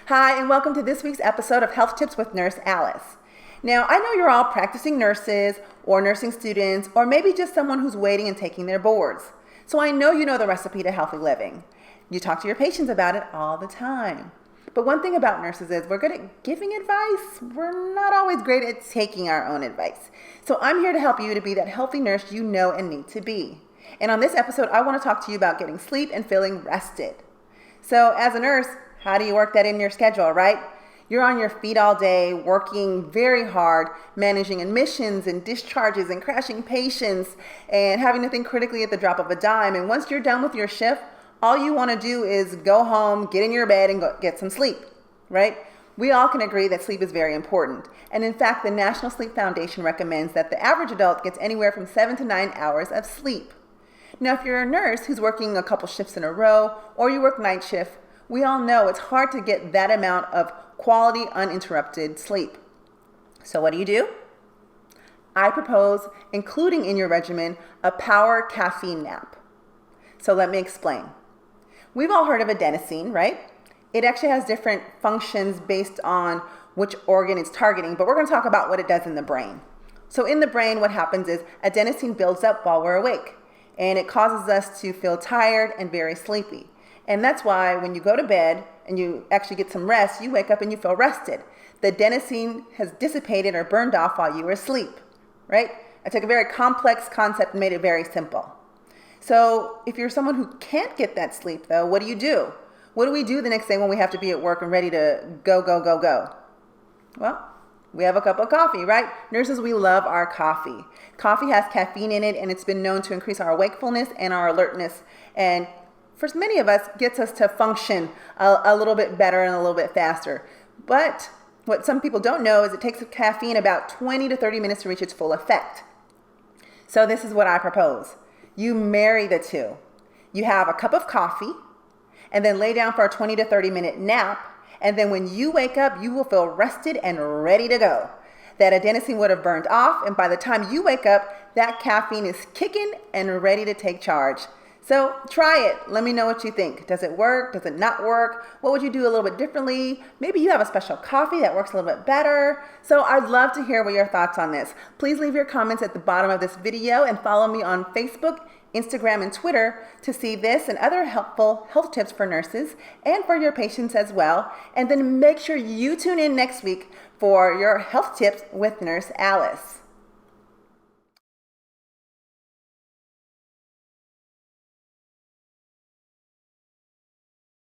Hi, and welcome to this week's episode of Health Tips with Nurse Alice. Now, I know you're all practicing nurses or nursing students, or maybe just someone who's waiting and taking their boards. So I know you know the recipe to healthy living. You talk to your patients about it all the time. But one thing about nurses is we're good at giving advice. We're not always great at taking our own advice. So I'm here to help you to be that healthy nurse you know and need to be. And on this episode, I want to talk to you about getting sleep and feeling rested. So as a nurse, how do you work that in your schedule, right? You're on your feet all day, working very hard, managing admissions and discharges and crashing patients and having to think critically at the drop of a dime. And once you're done with your shift, all you want to do is go home, get in your bed, and go get some sleep, right? We all can agree that sleep is very important. And in fact, the National Sleep Foundation recommends that the average adult gets anywhere from 7 to 9 hours of sleep. Now, if you're a nurse who's working a couple shifts in a row, or you work night shift, we all know it's hard to get that amount of quality, uninterrupted sleep. So what do? I propose including in your regimen a Power Caffeine Nap. So let me explain. We've all heard of adenosine, right? It actually has different functions based on which organ it's targeting, but we're going to talk about what it does in the brain. So in the brain, what happens is adenosine builds up while we're awake, and it causes us to feel tired and very sleepy. And that's why when you go to bed and you actually get some rest, you wake up and you feel rested. The adenosine has dissipated or burned off while you were asleep, right? I took a very complex concept and made it very simple. So if you're someone who can't get that sleep though, what do? What do we do the next day when we have to be at work and ready to go? Well, we have a cup of coffee, right? Nurses, we love our coffee. Coffee has caffeine in it, and it's been known to increase our wakefulness and our alertness, and for many of us, gets us to function a little bit better and a little bit faster. But what some people don't know is it takes caffeine about 20 to 30 minutes to reach its full effect. So this is what I propose. You marry the two. You have a cup of coffee, and then lay down for a 20 to 30 minute nap, and then when you wake up, you will feel rested and ready to go. That adenosine would have burned off, and by the time you wake up, that caffeine is kicking and ready to take charge. So try it. Let me know what you think. Does it work? Does it not work? What would you do a little bit differently? Maybe you have a special coffee that works a little bit better. So I'd love to hear what your thoughts on this. Please leave your comments at the bottom of this video and follow me on Facebook, Instagram, and Twitter to see this and other helpful health tips for nurses and for your patients as well. And then make sure you tune in next week for your health tips with Nurse Alice.